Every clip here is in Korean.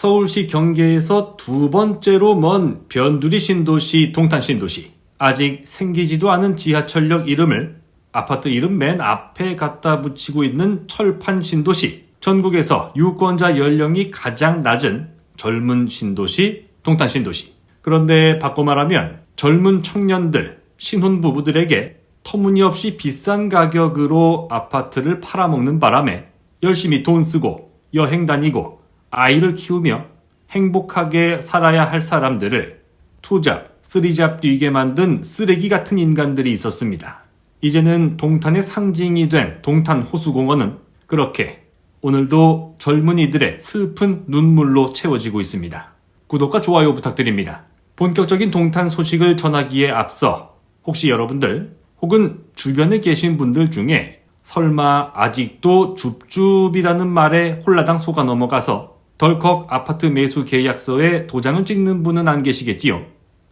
서울시 경계에서 두 번째로 먼 변두리 신도시 동탄 신도시. 아직 생기지도 않은 지하철역 이름을 아파트 이름 맨 앞에 갖다 붙이고 있는 철판 신도시. 전국에서 유권자 연령이 가장 낮은 젊은 신도시 동탄 신도시. 그런데 바꿔 말하면 젊은 청년들, 신혼부부들에게 터무니없이 비싼 가격으로 아파트를 팔아먹는 바람에 열심히 돈 쓰고 여행 다니고 아이를 키우며 행복하게 살아야 할 사람들을 투잡, 쓰리잡 뛰게 만든 쓰레기 같은 인간들이 있었습니다. 이제는 동탄의 상징이 된 동탄 호수공원은 그렇게 오늘도 젊은이들의 슬픈 눈물로 채워지고 있습니다. 구독과 좋아요 부탁드립니다. 본격적인 동탄 소식을 전하기에 앞서 혹시 여러분들 혹은 주변에 계신 분들 중에 설마 아직도 줍줍이라는 말에 홀라당 속아 넘어가서 덜컥 아파트 매수 계약서에 도장을 찍는 분은 안 계시겠지요?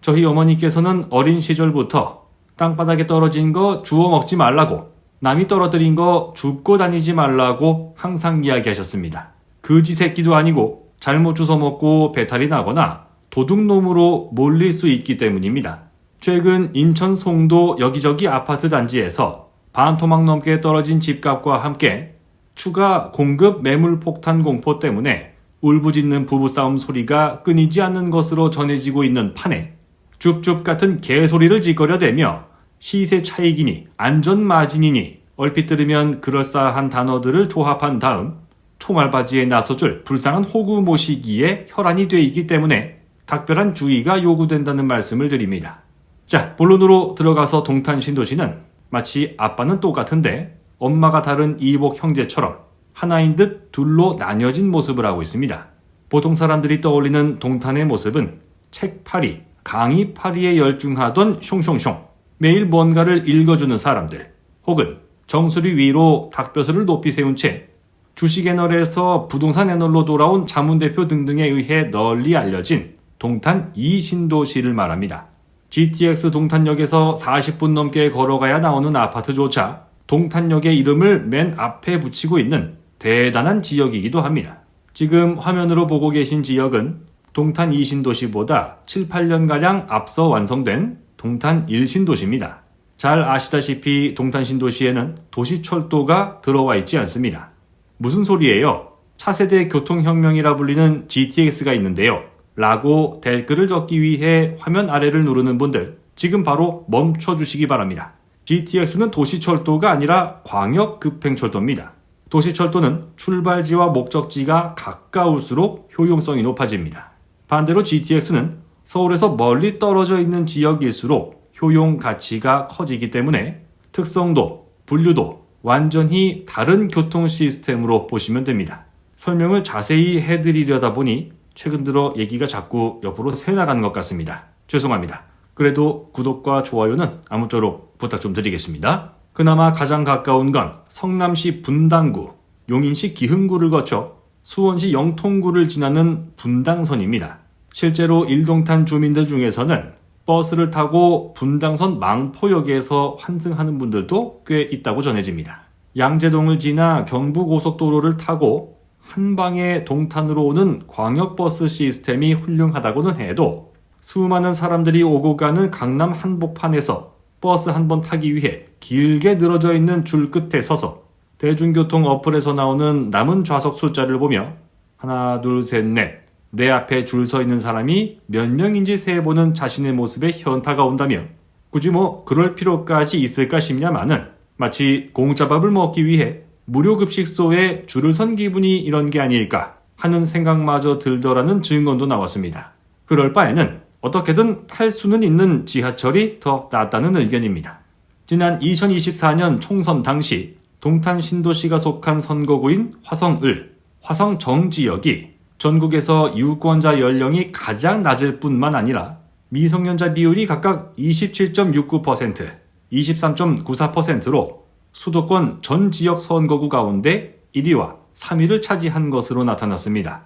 저희 어머니께서는 어린 시절부터 땅바닥에 떨어진 거 주워 먹지 말라고, 남이 떨어뜨린 거 줍고 다니지 말라고 항상 이야기하셨습니다. 그지 새끼도 아니고 잘못 주워 먹고 배탈이 나거나 도둑놈으로 몰릴 수 있기 때문입니다. 최근 인천 송도 여기저기 아파트 단지에서 반토막 넘게 떨어진 집값과 함께 추가 공급 매물 폭탄 공포 때문에 울부짖는 부부싸움 소리가 끊이지 않는 것으로 전해지고 있는 판에 줍줍 같은 개소리를 짓거려대며 시세 차익이니 안전마진이니 얼핏 들으면 그럴싸한 단어들을 조합한 다음 총알바지에 나서줄 불쌍한 호구 모시기에 혈안이 돼 있기 때문에 각별한 주의가 요구된다는 말씀을 드립니다. 자, 본론으로 들어가서 동탄 신도시는 마치 아빠는 똑같은데 엄마가 다른 이복 형제처럼 하나인 듯 둘로 나뉘어진 모습을 하고 있습니다. 보통 사람들이 떠올리는 동탄의 모습은 책파리, 강의파리에 열중하던 숑숑숑, 매일 뭔가를 읽어주는 사람들, 혹은 정수리 위로 닭벼슬을 높이 세운 채 주식 애널에서 부동산 애널로 돌아온 자문대표 등등에 의해 널리 알려진 동탄 이신도시를 말합니다. GTX 동탄역에서 40분 넘게 걸어가야 나오는 아파트조차 동탄역의 이름을 맨 앞에 붙이고 있는 대단한 지역이기도 합니다. 지금 화면으로 보고 계신 지역은 동탄 2신도시보다 7, 8년가량 앞서 완성된 동탄 1신도시입니다. 잘 아시다시피 동탄 신도시에는 도시철도가 들어와 있지 않습니다. 무슨 소리예요? 차세대 교통혁명이라 불리는 GTX가 있는데요. 라고 댓글을 적기 위해 화면 아래를 누르는 분들 지금 바로 멈춰주시기 바랍니다. GTX는 도시철도가 아니라 광역급행철도입니다. 도시철도는 출발지와 목적지가 가까울수록 효용성이 높아집니다. 반대로 GTX는 서울에서 멀리 떨어져 있는 지역일수록 효용 가치가 커지기 때문에 특성도, 분류도 완전히 다른 교통 시스템으로 보시면 됩니다. 설명을 자세히 해드리려다 보니 최근 들어 얘기가 자꾸 옆으로 새나가는 것 같습니다. 죄송합니다. 그래도 구독과 좋아요는 아무쪼록 부탁 좀 드리겠습니다. 그나마 가장 가까운 건 성남시 분당구, 용인시 기흥구를 거쳐 수원시 영통구를 지나는 분당선입니다. 실제로 일동탄 주민들 중에서는 버스를 타고 분당선 망포역에서 환승하는 분들도 꽤 있다고 전해집니다. 양재동을 지나 경부고속도로를 타고 한 방에 동탄으로 오는 광역버스 시스템이 훌륭하다고는 해도 수많은 사람들이 오고 가는 강남 한복판에서 버스 한 번 타기 위해 길게 늘어져 있는 줄 끝에 서서 대중교통 어플에서 나오는 남은 좌석 숫자를 보며 하나, 둘, 셋, 넷, 내 앞에 줄 서 있는 사람이 몇 명인지 세보는 자신의 모습에 현타가 온다며 굳이 그럴 필요까지 있을까 싶냐마는 마치 공짜밥을 먹기 위해 무료급식소에 줄을 선 기분이 이런 게 아닐까 하는 생각마저 들더라는 증언도 나왔습니다. 그럴 바에는 어떻게든 탈 수는 있는 지하철이 더 낫다는 의견입니다. 지난 2024년 총선 당시 동탄 신도시가 속한 선거구인 화성을, 화성정 지역이 전국에서 유권자 연령이 가장 낮을 뿐만 아니라 미성년자 비율이 각각 27.69%, 23.94%로 수도권 전 지역 선거구 가운데 1위와 3위를 차지한 것으로 나타났습니다.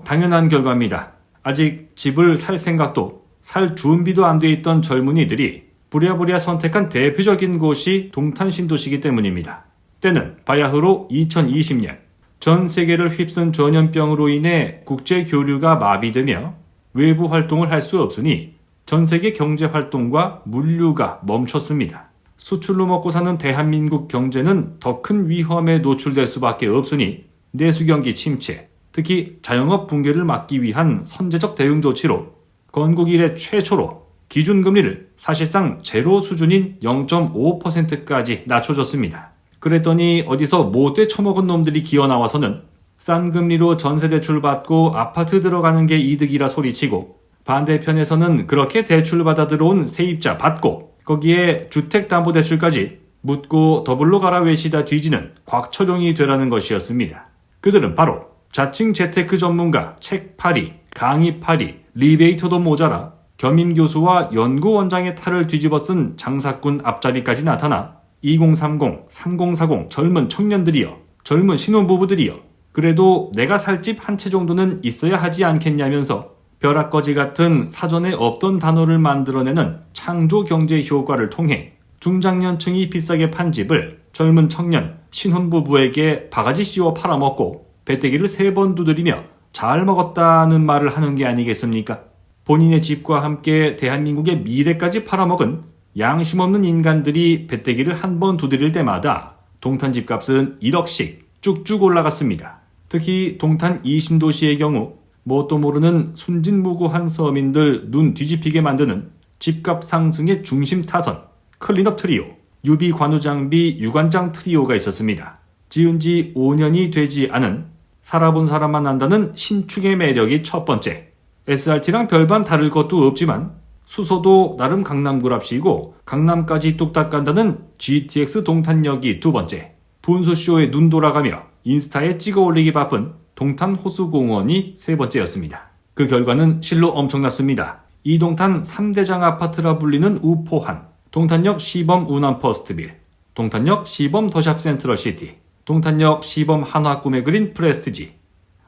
당연한 결과입니다. 아직 집을 살 생각도 살 준비도 안 돼 있던 젊은이들이 부랴부랴 선택한 대표적인 곳이 동탄 신도시이기 때문입니다. 때는 바야흐로 2020년 전 세계를 휩쓴 전염병으로 인해 국제 교류가 마비되며 외부 활동을 할 수 없으니 전 세계 경제 활동과 물류가 멈췄습니다. 수출로 먹고 사는 대한민국 경제는 더 큰 위험에 노출될 수밖에 없으니 내수 경기 침체, 특히 자영업 붕괴를 막기 위한 선제적 대응 조치로 건국 이래 최초로 기준금리를 사실상 제로 수준인 0.5%까지 낮춰줬습니다. 그랬더니 어디서 못돼 처먹은 놈들이 기어나와서는 싼 금리로 전세대출 받고 아파트 들어가는 게 이득이라 소리치고, 반대편에서는 그렇게 대출 받아 들어온 세입자 받고 거기에 주택담보대출까지 묻고 더블로 갈아 외시다 뒤지는 곽철용이 되라는 것이었습니다. 그들은 바로 자칭 재테크 전문가, 책팔이, 강의팔이, 리베이터도 모자라 겸임교수와 연구원장의 탈을 뒤집어 쓴 장사꾼 앞자리까지 나타나 2030, 3040 젊은 청년들이여, 젊은 신혼부부들이여, 그래도 내가 살 집 한 채 정도는 있어야 하지 않겠냐면서 벼락거지 같은 사전에 없던 단어를 만들어내는 창조 경제 효과를 통해 중장년층이 비싸게 판 집을 젊은 청년, 신혼부부에게 바가지 씌워 팔아먹고 배때기를 3번 두드리며 잘 먹었다는 말을 하는 게 아니겠습니까? 본인의 집과 함께 대한민국의 미래까지 팔아먹은 양심 없는 인간들이 배때기를 한 번 두드릴 때마다 동탄 집값은 1억씩 쭉쭉 올라갔습니다. 특히 동탄 이신도시의 경우 뭣도 모르는 순진무구한 서민들 눈 뒤집히게 만드는 집값 상승의 중심 타선, 클린업 트리오, 유비 관우장비 유관장 트리오가 있었습니다. 지은 지 5년이 되지 않은 살아본 사람만 안다는 신축의 매력이 첫 번째. SRT랑 별반 다를 것도 없지만 수소도 나름 강남구랍시고 강남까지 뚝딱 간다는 GTX 동탄역이 두 번째. 분수쇼에 눈 돌아가며 인스타에 찍어 올리기 바쁜 동탄 호수공원이 세 번째였습니다. 그 결과는 실로 엄청났습니다. 이동탄 3대장 아파트라 불리는 우포한, 동탄역 시범 우남 퍼스트빌, 동탄역 시범 더샵 센트럴시티, 동탄역 시범 한화 꿈에 그린 프레스티지.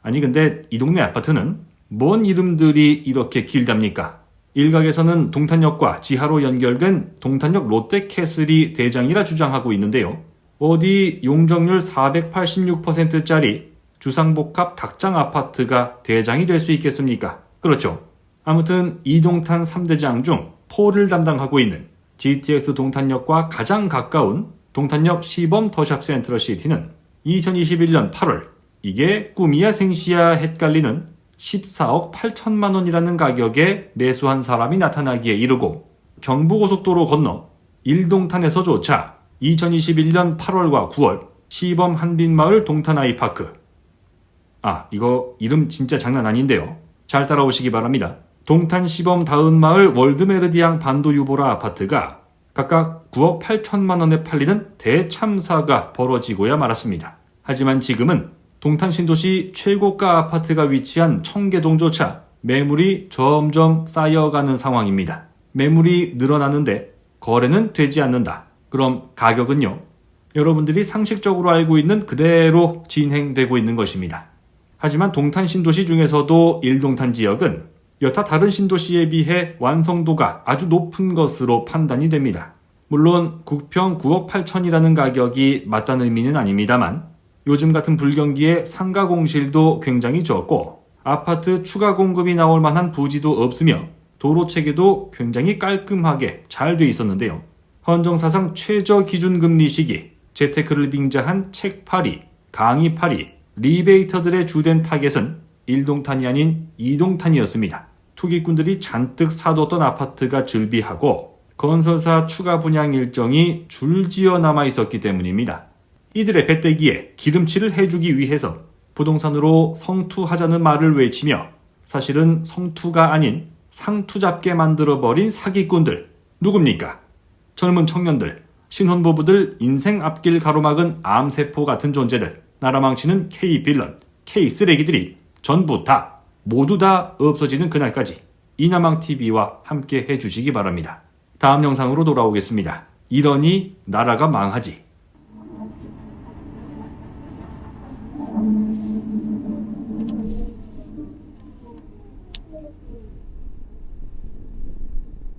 아니 근데 이 동네 아파트는 뭔 이름들이 이렇게 길답니까? 일각에서는 동탄역과 지하로 연결된 동탄역 롯데캐슬이 대장이라 주장하고 있는데요. 어디 용적률 486%짜리 주상복합 닭장 아파트가 대장이 될 수 있겠습니까? 그렇죠. 아무튼 이동탄 3대장 중 폴을 담당하고 있는 GTX 동탄역과 가장 가까운 동탄역 시범 더샵 센트럴시티는 2021년 8월 이게 꿈이야 생시야 헷갈리는 14억 8천만 원이라는 가격에 매수한 사람이 나타나기에 이르고 경부고속도로 건너 일동탄에서조차 2021년 8월과 9월 시범 한빈마을 동탄 아이파크, 이거 이름 진짜 장난 아닌데요. 잘 따라오시기 바랍니다. 동탄 시범 다은마을 월드메르디앙 반도 유보라 아파트가 각각 9억 8천만 원에 팔리는 대참사가 벌어지고야 말았습니다. 하지만 지금은 동탄 신도시 최고가 아파트가 위치한 청계동조차 매물이 점점 쌓여가는 상황입니다. 매물이 늘어나는데 거래는 되지 않는다. 그럼 가격은요? 여러분들이 상식적으로 알고 있는 그대로 진행되고 있는 것입니다. 하지만 동탄 신도시 중에서도 일동탄 지역은 여타 다른 신도시에 비해 완성도가 아주 높은 것으로 판단이 됩니다. 물론 국평 9억 8천이라는 가격이 맞다는 의미는 아닙니다만 요즘 같은 불경기에 상가 공실도 굉장히 적고 아파트 추가 공급이 나올 만한 부지도 없으며 도로 체계도 굉장히 깔끔하게 잘 돼 있었는데요. 헌정사상 최저 기준금리 시기 재테크를 빙자한 책팔이, 강의팔이, 리베이터들의 주된 타겟은 1동탄이 아닌 2동탄이었습니다. 투기꾼들이 잔뜩 사뒀던 아파트가 즐비하고 건설사 추가 분양 일정이 줄지어 남아 있었기 때문입니다. 이들의 배때기에 기름칠을 해주기 위해서 부동산으로 성투하자는 말을 외치며 사실은 성투가 아닌 상투 잡게 만들어버린 사기꾼들 누굽니까? 젊은 청년들, 신혼부부들 인생 앞길 가로막은 암세포 같은 존재들, 나라 망치는 K빌런, K쓰레기들이 전부 다 모두 다 없어지는 그날까지 이나망TV와 함께 해주시기 바랍니다. 다음 영상으로 돌아오겠습니다. 이러니 나라가 망하지.